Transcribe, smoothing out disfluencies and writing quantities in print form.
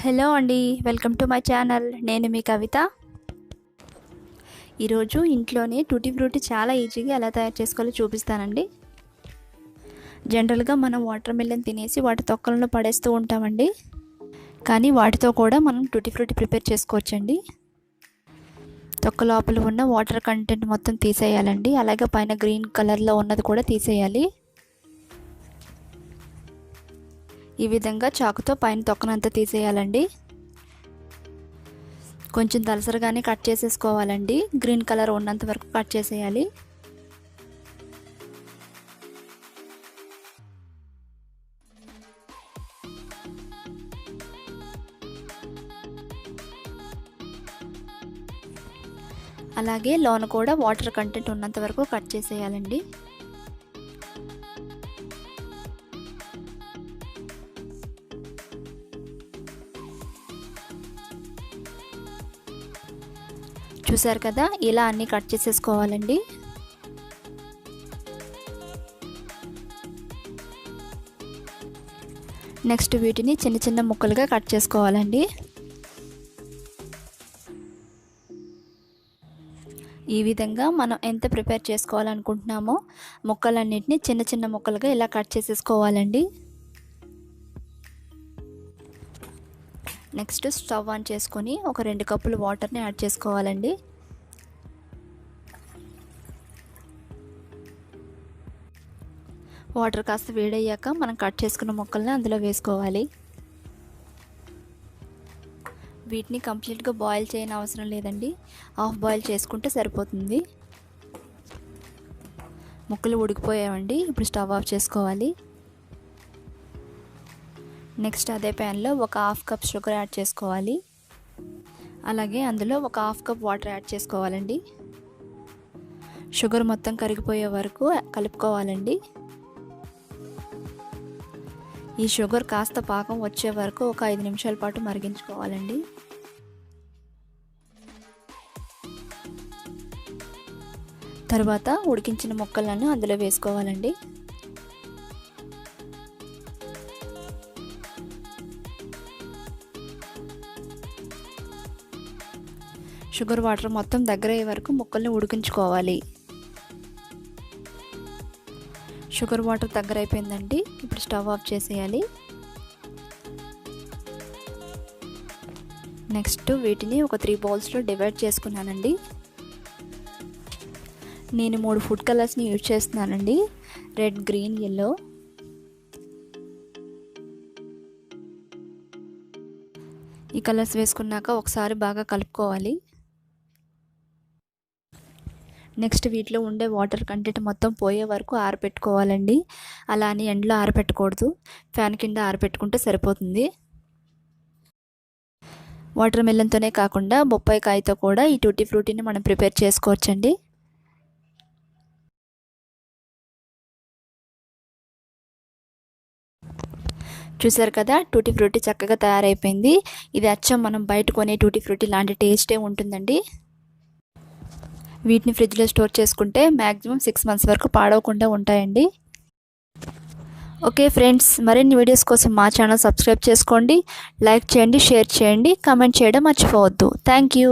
Hello అండి, welcome to my channel. నేను మీ కవిత. ఈరోజు ఇంట్లోనే టూటీ ఫ్రూటీ చాలా ఈజీగా ఎలా తయారు చేసుకోవాలో చూపిస్తానండి. జనరల్గా మనం వాటర్ మిలన్ తినేసి వాటి తొక్కలను పడేస్తూ ఉంటామండి, కానీ వాటితో కూడా మనం టూటీ ఫ్రూటీ ప్రిపేర్ చేసుకోవచ్చండి. తొక్క లోపల ఉన్న వాటర్ కంటెంట్ మొత్తం తీసేయాలండి. అలాగే పైన గ్రీన్ కలర్లో ఉన్నది కూడా తీసేయాలి. ఈ విధంగా చాకుతో పైన తొక్కనంతా తీసేయాలండి. కొంచెం దలసరిగానే కట్ చేసేసుకోవాలండి. గ్రీన్ కలర్ ఉన్నంత వరకు కట్ చేసేయాలి. అలాగే లోన కూడా వాటర్ కంటెంట్ ఉన్నంత వరకు కట్ చేసేయాలండి. చూసారు కదా, ఇలా అన్నీ కట్ చేసేసుకోవాలండి. నెక్స్ట్ వీటిని చిన్న చిన్న ముక్కలుగా కట్ చేసుకోవాలండి. ఈ విధంగా మనం ఎంత ప్రిపేర్ చేసుకోవాలనుకుంటున్నామో ముక్కలన్నిటిని చిన్న చిన్న ముక్కలుగా ఇలా కట్ చేసేసుకోవాలండి. నెక్స్ట్ స్టవ్ ఆన్ చేసుకొని ఒక 2 కప్పులు వాటర్ని యాడ్ చేసుకోవాలండి. వాటర్ కాస్త వేడయ్యాక మనం కట్ చేసుకున్న ముక్కల్ని అందులో వేసుకోవాలి. వీటిని కంప్లీట్గా బాయిల్ చేయని అవసరం లేదండి, హాఫ్ బాయిల్ చేసుకుంటే సరిపోతుంది. ముక్కలు ఉడికిపోయామండి. ఇప్పుడు స్టవ్ ఆఫ్ చేసుకోవాలి. నెక్స్ట్ అదే ప్యాన్లో ఒక హాఫ్ కప్ షుగర్ యాడ్ చేసుకోవాలి. అలాగే అందులో ఒక హాఫ్ కప్ వాటర్ యాడ్ చేసుకోవాలండి. షుగర్ మొత్తం కరిగిపోయే వరకు కలుపుకోవాలండి. ఈ షుగర్ కాస్త పాకం వచ్చే వరకు ఒక 5 నిమిషాల పాటు మరిగించుకోవాలండి. తర్వాత ఉడికించిన ముక్కలను అందులో వేసుకోవాలండి. షుగర్ వాటర్ మొత్తం దగ్గర అయ్యే వరకు ముక్కల్ని ఉడికించుకోవాలి. షుగర్ వాటర్ దగ్గర అయిపోయిందండి. ఇప్పుడు స్టవ్ ఆఫ్ చేసేయాలి. నెక్స్ట్ వీటిని ఒక 3 బౌల్స్లో డివైడ్ చేసుకున్నానండి. నేను 3 ఫుడ్ కలర్స్ని యూజ్ చేస్తున్నానండి, రెడ్, గ్రీన్, yellow. ఈ కలర్స్ వేసుకున్నాక ఒకసారి బాగా కలుపుకోవాలి. నెక్స్ట్ వీటిలో ఉండే వాటర్ కంటెంట్ మొత్తం పోయే వరకు ఆరబెట్టుకోవాలండి. అలా అని ఎండలో ఆరబెట్టకూడదు, ఫ్యాన్ కింద ఆరబెట్టుకుంటే సరిపోతుంది. వాటర్ మెలన్తోనే కాకుండా బొప్పాయికాయతో కూడా ఈ టూటీ ఫ్రూటీని మనం ప్రిపేర్ చేసుకోవచ్చండి. చూసారు కదా, టూటీ ఫ్రూటీ చక్కగా తయారైపోయింది. ఇది అచ్చం మనం బయట కొనే టూటీ ఫ్రూటీ లాంటి టేస్టే ఉంటుందండి. వీటిని ఫ్రిడ్జ్లో స్టోర్ చేసుకుంటే మ్యాక్సిమం 6 మంత్స్ వరకు పాడవకుండా ఉంటాయండి. ఓకే ఫ్రెండ్స్, మరిన్ని వీడియోస్ కోసం మా ఛానల్ సబ్స్క్రైబ్ చేసుకోండి, లైక్ చేయండి, షేర్ చేయండి, కామెంట్ చేయడం మర్చిపోవద్దు. Thank you.